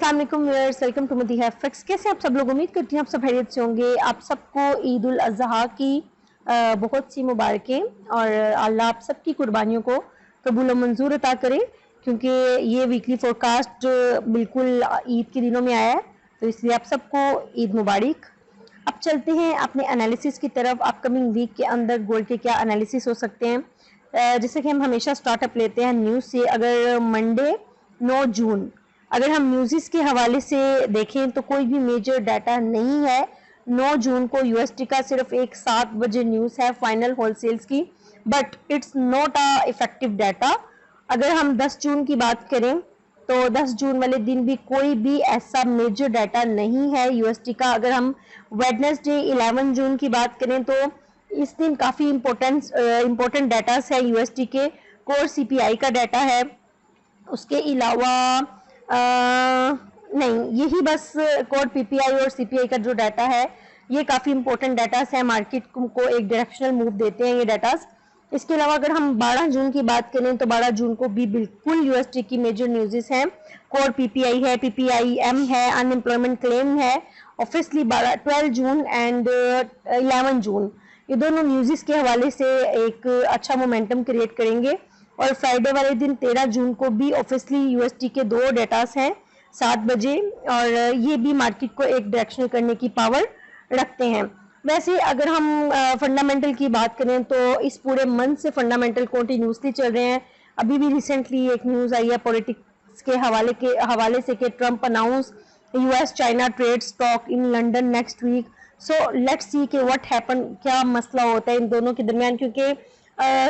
अस्सलाम वालेकुम viewers, welcome to Madiha facts. कैसे आप सब लोग? उम्मीद करती हूँ आप सब खैरियत से होंगे। आप सबको ईद उल अज़हा की बहुत सी मुबारकें और अल्लाह आप सबकी कुर्बानियों को कबूल व मंजूर अता करे, क्योंकि ये वीकली फोरकास्ट बिल्कुल ईद के दिनों में आया है, तो इसलिए आप सबको ईद मुबारक। अब चलते हैं अपने एनालिसिस की तरफ। अपकमिंग वीक के अंदर गोल्ड के क्या एनालिसिस हो सकते हैं। जैसे कि हम हमेशा स्टार्टअप लेते हैं न्यूज़ से। अगर मंडे 9 जून अगर हम न्यूज़ के हवाले से देखें तो कोई भी मेजर डाटा नहीं है। 9 जून को यूएसटी का सिर्फ एक 7 बजे न्यूज़ है फाइनल होलसेल्स की, but it's not a effective data. अगर हम 10 जून की बात करें तो 10 जून वाले दिन भी कोई भी ऐसा मेजर डाटा नहीं है यूएसटी का। अगर हम वेडनेसडे 11 जून की बात करें तो इस दिन काफ़ी इंपॉर्टेंट डाटा है यूएसटी के। कोर सीपीआई का डाटा है, उसके अलावा नहीं, यही बस कोर पीपीआई और सीपीआई का जो डाटा है ये काफ़ी इंपॉर्टेंट डाटा है, मार्केट को एक डायरेक्शनल मूव देते हैं ये डाटास। इसके अलावा अगर हम 12 जून की बात करें तो 12 जून को भी बिल्कुल यूएसटी की मेजर न्यूज़ हैं। कोर पीपीआई है, पीपीआईएम है, अनएम्प्लॉयमेंट क्लेम है। ऑब्वियसली 12 जून एंड 11 जून ये दोनों न्यूज़ के हवाले से एक अच्छा मोमेंटम क्रिएट करेंगे। और फ्राइडे वाले दिन 13 जून को भी ऑब्वियसली यूएसटी के दो डेटास हैं 7 बजे, और ये भी मार्केट को एक डायरेक्शनल करने की पावर रखते हैं। वैसे अगर हम फंडामेंटल की बात करें तो इस पूरे मंथ से फंडामेंटल कंटिन्यूसली चल रहे हैं। अभी भी रिसेंटली एक न्यूज़ आई है पॉलिटिक्स के हवाले से कि Trump announce US China trade stock in London next week. So let's see कि व्हाट हैपन, क्या मसला होता है इन दोनों के दरमियान, क्योंकि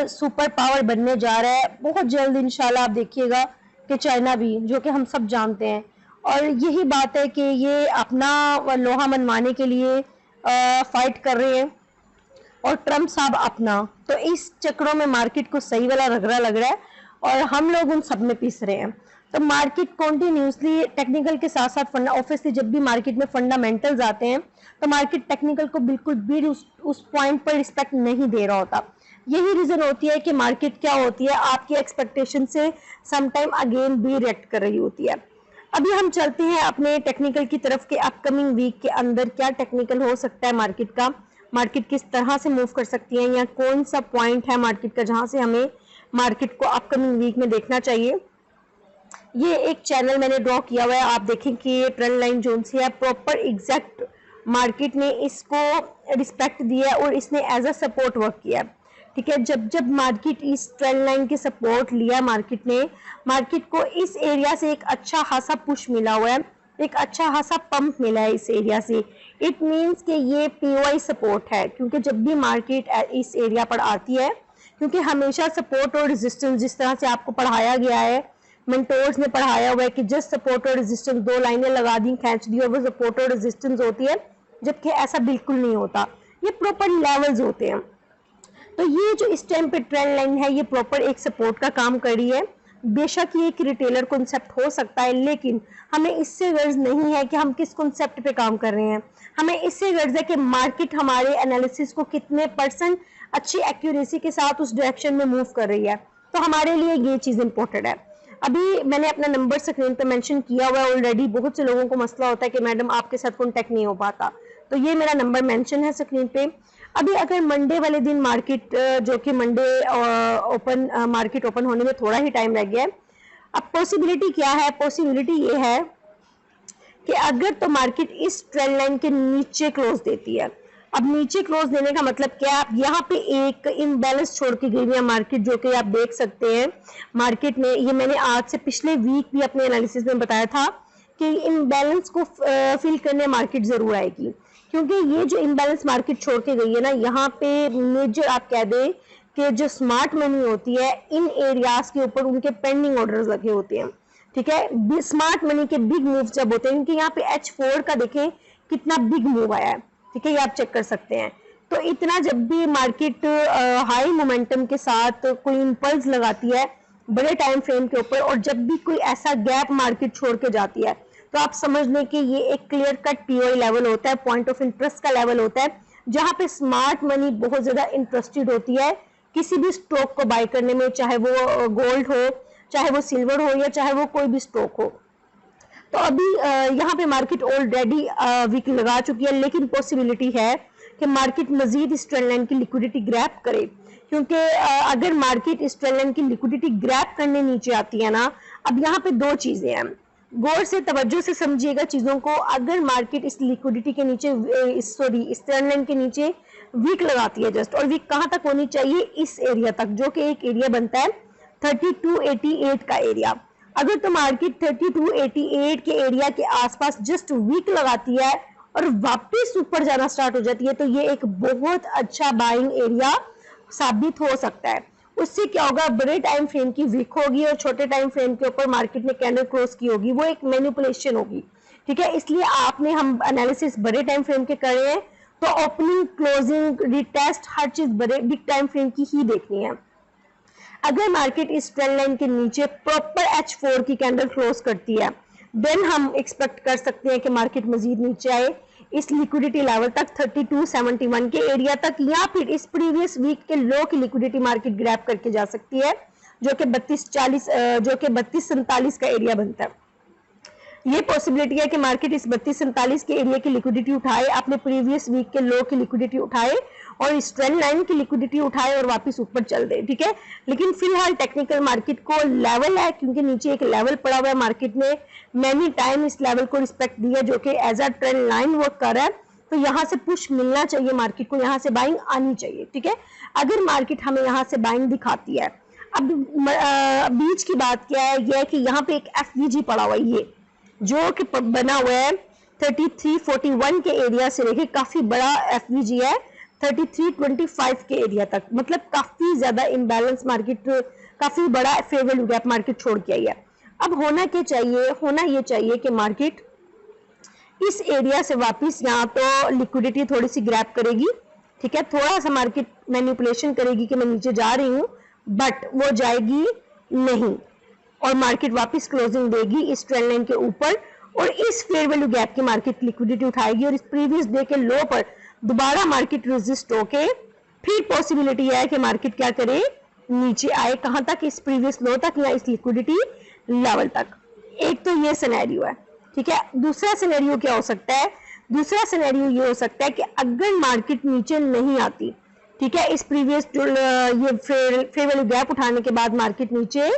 सुपर पावर बनने जा रहा है बहुत जल्द इंशाल्लाह। आप देखिएगा कि चाइना भी, जो कि हम सब जानते हैं, और यही बात है कि ये अपना लोहा मनवाने के लिए फाइट कर रहे हैं और ट्रम्प साहब अपना। तो इस चक्रों में मार्केट को सही वाला रगड़ा लग रहा है और हम लोग उन सब में पिस रहे हैं। तो मार्केट कॉन्टिन्यूसली टेक्निकल के साथ साथ ऑब्वियसली जब भी मार्केट में फंडामेंटल्स आते हैं तो मार्केट टेक्निकल को बिल्कुल भी उस पॉइंट पर रिस्पेक्ट नहीं दे रहा होता। यही रीजन होती है कि मार्केट क्या होती है, आपकी एक्सपेक्टेशन से समटाइम अगेन भी रिएक्ट कर रही होती है। अभी हम चलते हैं अपने टेक्निकल की तरफ के अपकमिंग वीक के अंदर क्या टेक्निकल हो सकता है मार्केट का, मार्केट किस तरह से मूव कर सकती है, या कौन सा पॉइंट है मार्केट का जहां से हमें मार्केट को अपकमिंग वीक में देखना चाहिए। ये एक चैनल मैंने ड्रॉ किया हुआ है, आप देखें कि ये ट्रेंड लाइन जोन से है, प्रॉपर एग्जैक्ट मार्केट ने इसको रिस्पेक्ट दिया और इसने एज अ सपोर्ट वर्क किया। ठीक है, जब जब मार्केट इस ट्रेंड लाइन के सपोर्ट लिया मार्केट ने, मार्केट को इस एरिया से एक अच्छा खासा पुश मिला हुआ है, एक अच्छा खासा पंप मिला है इस एरिया से। इट मीन्स कि ये पीओआई सपोर्ट है, क्योंकि जब भी मार्केट इस एरिया पर आती है, क्योंकि हमेशा सपोर्ट और रेजिस्टेंस जिस तरह से आपको पढ़ाया गया है, मेंटोर्स ने पढ़ाया हुआ है कि जस्ट सपोर्ट और रेजिस्टेंस, दो लाइनें लगा दी खींच दी और वो सपोर्ट और रेजिस्टेंस होती है, जबकि ऐसा बिल्कुल नहीं होता। ये प्रॉपर लेवल्स होते हैं। तो ये जो इस टाइम पे ट्रेंड लाइन है ये प्रॉपर एक सपोर्ट का काम कर रही है। बेशक ये एक रिटेलर कॉन्सेप्ट हो सकता है, लेकिन हमें इससे गर्ज नहीं है कि हम किस कॉन्सेप्ट पे काम कर रहे हैं। हमें इससे गर्ज है कि मार्केट हमारे एनालिसिस को कितने % अच्छी एक्यूरेसी के साथ उस डायरेक्शन में मूव कर रही है। तो हमारे लिए ये चीज़ इंपॉर्टेंट है। अभी मैंने अपना नंबर स्क्रीन पे मेंशन किया हुआ है ऑलरेडी। बहुत से लोगों को मसला होता है कि मैडम आपके साथ कॉन्टेक्ट नहीं हो पाता, तो ये मेरा नंबर मेंशन है स्क्रीन पे। अभी अगर मंडे वाले दिन मार्केट, जो कि मंडे मार्केट ओपन होने में थोड़ा ही टाइम रह गया है, अब पॉसिबिलिटी क्या है, पॉसिबिलिटी ये है कि अगर तो मार्केट इस ट्रेंड लाइन के नीचे क्लोज देती है। अब नीचे क्लोज देने का मतलब क्या है, आप यहाँ पे एक इम्बैलेंस छोड़ के गई है मार्केट, जो कि आप देख सकते हैं मार्केट ने, ये मैंने आज से पिछले वीक भी अपने एनालिसिस में बताया था कि इम्बैलेंस को फिल करने मार्केट जरूर आएगी, क्योंकि ये जो इम्बैलेंस मार्केट छोड़ के गई है ना, यहाँ पे मेजर आप कह दें कि जो स्मार्ट मनी होती है इन एरियाज के ऊपर उनके पेंडिंग ऑर्डर्स लगे होते हैं। ठीक है, स्मार्ट मनी के बिग मूव जब होते हैं, इनके यहाँ पे H4 का देखें कितना बिग मूव आया है। ठीक है, ये आप चेक कर सकते हैं। तो इतना जब भी मार्केट हाई मोमेंटम के साथ कोई इंपल्स लगाती है बड़े टाइम फ्रेम के ऊपर, और जब भी कोई ऐसा गैप मार्केट छोड़ के जाती है, तो आप समझ लें कि ये एक क्लियर कट पीओआई लेवल होता है, पॉइंट ऑफ इंटरेस्ट का लेवल होता है, जहां पे स्मार्ट मनी बहुत ज्यादा इंटरेस्टेड होती है किसी भी स्टॉक को बाय करने में, चाहे वो गोल्ड हो, चाहे वो सिल्वर हो, या चाहे वो कोई भी स्टॉक हो। तो अभी यहाँ पे मार्केट ऑलरेडी वीक लगा चुकी है, लेकिन पॉसिबिलिटी है कि मार्केट मजीद इस ट्रेंड लाइन की लिक्विडिटी ग्रैब करे, क्योंकि अगर मार्केट इस ट्रेंड लाइन की लिक्विडिटी ग्रैब करने नीचे आती है ना, अब यहाँ पे दो चीजें हैं, गौर से तवज्जो से समझिएगा चीजों को। अगर मार्केट इस लिक्विडिटी के नीचे इस ट्रेंड लाइन के नीचे वीक लगाती है जस्ट, और वीक कहां तक होनी चाहिए, इस एरिया तक, जो कि एक एरिया बनता है 3288 का एरिया। अगर तो मार्केट 3288 के एरिया के आसपास जस्ट वीक लगाती है और वापस ऊपर जाना स्टार्ट हो जाती है, तो ये एक बहुत अच्छा बाइंग एरिया साबित हो सकता है। उससे क्या होगा, बड़े टाइम फ्रेम की वीक होगी और छोटे टाइम फ्रेम के ऊपर मार्केट ने कैंडल क्लोज की होगी, वो एक मैनिपुलेशन होगी, ठीक है। इसलिए आपने, हम एनालिसिस बड़े टाइम फ्रेम के कर रहे हैं, तो ओपनिंग, क्लोजिंग, रिटेस्ट, हर चीज बड़े बिग टाइम फ्रेम की ही देखनी है। अगर मार्केट इस ट्रेंड लाइन के नीचे प्रॉपर H4 की कैंडल क्लोज करती है, देन हम एक्सपेक्ट कर सकते हैं कि मार्केट मजीद नीचे आए इस लिक्विडिटी लेवल तक 3271 के एरिया तक, या फिर इस प्रीवियस वीक के लो की लिक्विडिटी मार्केट ग्रैब करके जा सकती है, जो कि 3247 का एरिया बनता है। ये पॉसिबिलिटी है कि मार्केट इस 3247 के एरिया की लिक्विडिटी उठाए, अपने प्रीवियस वीक के लो की लिक्विडिटी उठाए और इस ट्रेंड लाइन की लिक्विडिटी उठाए और वापस ऊपर चल दे, ठीक है। लेकिन फिलहाल टेक्निकल मार्केट को लेवल है, क्योंकि नीचे एक लेवल पड़ा हुआ है, मार्केट ने मैनी टाइम इस लेवल को रिस्पेक्ट दिया, जो कि as a trend line work कर रहा है। तो यहाँ से पुश मिलना चाहिए मार्केट को, यहाँ से बाइंग आनी चाहिए, ठीक है। अगर मार्केट हमें यहाँ से बाइंग दिखाती है, अब बीच की बात क्या है, यह है कि यहाँ पे एक FVG पड़ा हुआ है, ये जो कि बना हुआ है 3341 के एरिया से लेके काफी बड़ा FVG है 3325 के एरिया तक, मतलब काफी ज्यादा इम्बैलेंस मार्केट, काफी बड़ा फेयर वैल्यू गैप मार्केट छोड़ के आई है। अब होना क्या चाहिए, होना ये चाहिए कि मार्केट इस एरिया से वापस, यहाँ तो लिक्विडिटी थोड़ी सी ग्रैब करेगी, ठीक है, थोड़ा सा मार्केट मैनिपुलेशन करेगी कि मैं नीचे जा रही हूँ, बट वो जाएगी नहीं, और मार्केट वापस क्लोजिंग देगी इस ट्रेंड लाइन के ऊपर, और इस फेयर वैल्यू गैप की मार्केट लिक्विडिटी उठाएगी, और इस प्रीवियस डे के लो पर दोबारा मार्केट रेजिस्ट होके फिर पॉसिबिलिटी है कि मार्केट क्या करे, नीचे आए, कहां तक, इस प्रीवियस लो तक या इस लिक्विडिटी लेवल तक। एक तो ये सिनेरियो है, ठीक है। दूसरा सिनेरियो क्या हो सकता है, दूसरा सिनेरियो ये हो सकता है कि अगर मार्केट नीचे नहीं आती, ठीक है, इस प्रीवियस ये फेयर वैल्यू गैप उठाने के बाद मार्केट नीचे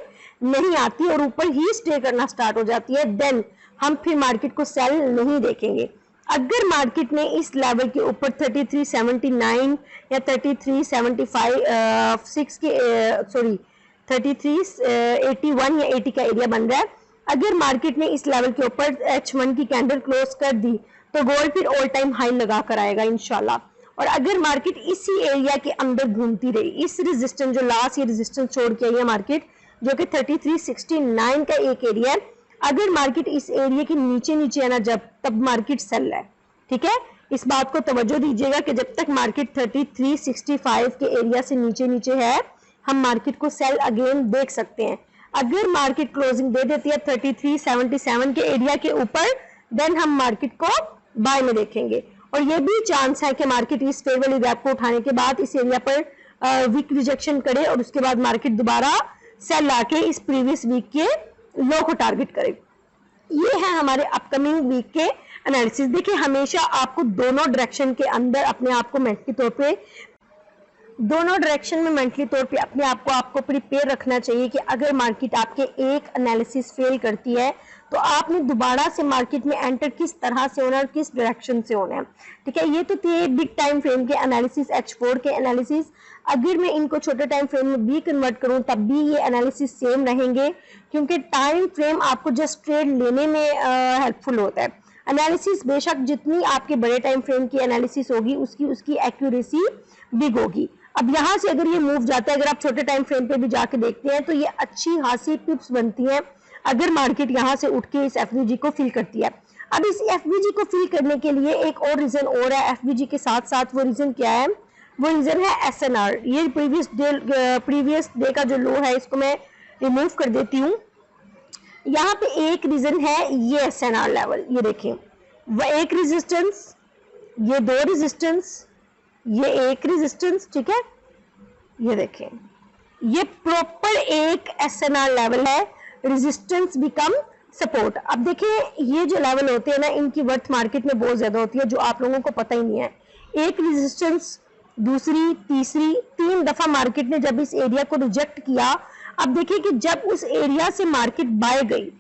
नहीं आती और ऊपर ही स्टे करना स्टार्ट हो जाती है, देन हम फिर मार्केट को सेल नहीं देखेंगे। अगर मार्केट ने इस लेवल के ऊपर 3379 या 3375 के 3381 या 80 का एरिया बन रहा है, अगर मार्केट ने इस लेवल के ऊपर H1 की कैंडल क्लोज कर दी, तो गोल्ड फिर ऑल टाइम हाई लगा कर आएगा इंशाल्लाह। और अगर मार्केट इसी एरिया के अंदर घूमती रही, इस रेजिस्टेंस, जो लास्ट ये रेजिस्टेंस छोड़ के आई है मार्केट, जो कि 3369 का एक एरिया है, अगर मार्केट इस एरिया के नीचे नीचे है ना, जब तब मार्केट सेल है, ठीक है। इस बात को तवज्जो दीजिएगा कि जब तक मार्केट 3365 के एरिया से नीचे नीचे है, हम मार्केट को सेल अगेन देख सकते हैं। अगर मार्केट क्लोजिंग दे देती है 3377 के एरिया के ऊपर, देन हम मार्केट को बाय में देखेंगे, और ये भी चांस है कि मार्केट इस फेयर वैल्यू गैप को उठाने के बाद इस एरिया पर वीक रिजेक्शन करे और उसके बाद मार्केट दोबारा सेल लाके इस प्रीवियस वीक के लो को टारगेट करे। ये है हमारे अपकमिंग वीक के एनालिसिस। देखिए, हमेशा आपको दोनों डायरेक्शन के अंदर अपने आप को मेंटली तौर पे, दोनों डायरेक्शन में मेंटली तौर पे अपने आप को आपको प्रिपेयर रखना चाहिए कि अगर मार्केट आपके एक एनालिसिस फेल करती है, तो आपने दोबारा से मार्केट में एंटर किस तरह से होना है और किस डायरेक्शन से होना है, ठीक है। ये तो थे बिग टाइम फ्रेम के एनालिसिस, H4 के एनालिसिस। अगर मैं इनको छोटे टाइम फ्रेम में भी कन्वर्ट करूं, तब भी ये एनालिसिस सेम रहेंगे, क्योंकि टाइम फ्रेम आपको जस्ट ट्रेड लेने में हेल्पफुल होता है। एनालिसिस बेशक जितनी आपके बड़े टाइम फ्रेम की एनालिसिस होगी, उसकी एक्यूरेसी बिग होगी। अब यहाँ से अगर ये मूव जाता है, अगर आप छोटे टाइम फ्रेम पे भी जाके देखते हैं, तो ये अच्छी खासी टिप्स बनती हैं अगर मार्केट यहाँ से उठ के इस FVG को फिल करती है। अब इस FVG को फिल करने के लिए एक और रीजन और है FVG के साथ साथ। वो रीजन क्या है, वो रीजन है SNR। ये प्रीवियस डे का जो लो है, इसको मैं रिमूव कर देती हूँ। यहाँ पे एक रीजन है ये SNR लेवल, ये देखें, वह एक रेजिस्टेंस, ये दो रेजिस्टेंस, ये एक रेजिस्टेंस, ठीक है। ये देखें, ये प्रॉपर एक SNR लेवल है, रेजिस्टेंस बिकम सपोर्ट। अब देखिए ये जो लेवल होते हैं ना, इनकी वर्थ मार्केट में बहुत ज्यादा होती है, जो आप लोगों को पता ही नहीं है। एक रेजिस्टेंस, दूसरी, तीसरी, 3 दफा मार्केट ने जब इस एरिया को रिजेक्ट किया। अब देखिए कि जब उस एरिया से मार्केट बाय गई,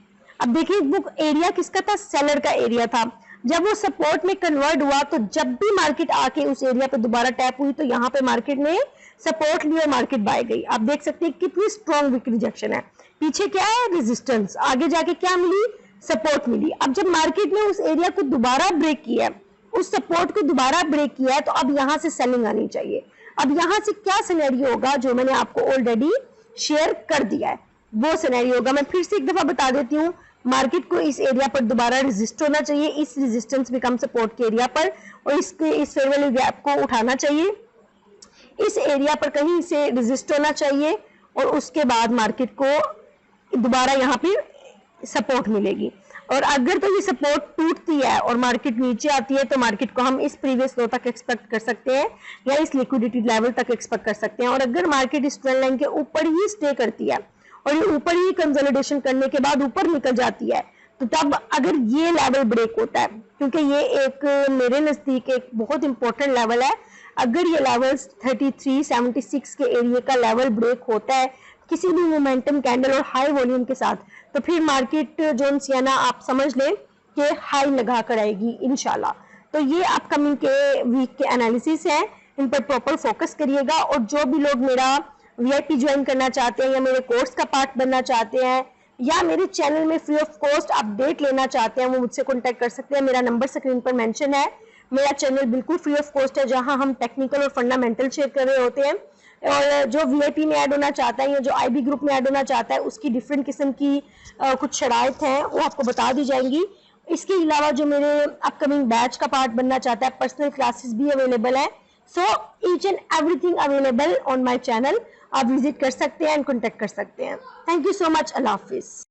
अब देखिए वो एरिया किसका था, सेलर का एरिया था। जब वो सपोर्ट में कन्वर्ट हुआ तो जब भी मार्केट आके उस एरिया पे दोबारा टैप हुई तो यहाँ पे मार्केट ने सपोर्ट लिया, मार्केट बाय गई। आप देख सकते हैं कितनी स्ट्रॉन्ग वीक रिजेक्शन है। पीछे क्या है, रेजिस्टेंस, आगे जाके क्या मिली, सपोर्ट मिली। अब जब मार्केट ने उस एरिया को दोबारा ब्रेक किया, उस सपोर्ट को दोबारा ब्रेक किया है, तो अब यहां से सेलिंग आनी चाहिए। अब यहां से क्या सिनेरियो होगा, जो मैंने आपको ऑलरेडी शेयर कर दिया है, वो सिनेरियो होगा। मैं फिर से एक दफा बता देती हूँ, मार्केट को इस एरिया पर दोबारा रेजिस्ट होना चाहिए, इस रेजिस्टेंस बिकम सपोर्ट के एरिया पर, और इस फेयर वैल्यू गैप को उठाना चाहिए, इस एरिया पर कहीं से रेजिस्ट होना चाहिए, और उसके बाद मार्केट को दोबारा यहाँ पे सपोर्ट मिलेगी। और अगर तो ये सपोर्ट टूटती है और मार्केट नीचे आती है, तो मार्केट को हम इस प्रीवियस लो तक एक्सपेक्ट कर सकते हैं, या इस लिक्विडिटी लेवल तक एक्सपेक्ट कर सकते हैं। और अगर मार्केट इस ट्रेंड लाइन के ऊपर ही स्टे करती है और ये ऊपर ही कंसोलिडेशन करने के बाद ऊपर निकल जाती है, तो तब अगर ये लेवल ब्रेक होता है, क्योंकि ये एक मेरे नजदीक एक बहुत इंपॉर्टेंट लेवल है, अगर ये लेवल 3376 के एरिया का लेवल ब्रेक होता है किसी भी मोमेंटम कैंडल और हाई वॉल्यूम के साथ, तो फिर मार्केट जोन्स या ना आप समझ लें कि हाई लगा कर आएगी इंशाल्लाह। तो ये अपकमिंग के वीक के एनालिसिस है, इन पर प्रॉपर फोकस करिएगा। और जो भी लोग मेरा वीआईपी ज्वाइन करना चाहते हैं, या मेरे कोर्स का पार्ट बनना चाहते हैं, या मेरे चैनल में फ्री ऑफ कॉस्ट अपडेट लेना चाहते हैं, वो मुझसे कॉन्टेक्ट कर सकते हैं। मेरा नंबर स्क्रीन पर मेंशन है। मेरा चैनल बिल्कुल फ्री ऑफ कॉस्ट है, जहां हम टेक्निकल और फंडामेंटल शेयर कर रहे होते हैं। और जो वीआईपी में ऐड होना चाहता है या जो आईबी ग्रुप में ऐड होना चाहता है, उसकी डिफरेंट किस्म की कुछ शराइत हैं, वो आपको बता दी जाएंगी। इसके अलावा जो मेरे अपकमिंग बैच का पार्ट बनना चाहता है, पर्सनल क्लासेस भी अवेलेबल है। So each and everything available on my channel, आप विजिट कर सकते हैं एंड कॉन्टेक्ट कर सकते हैं। Thank you so much. Allah Hafiz.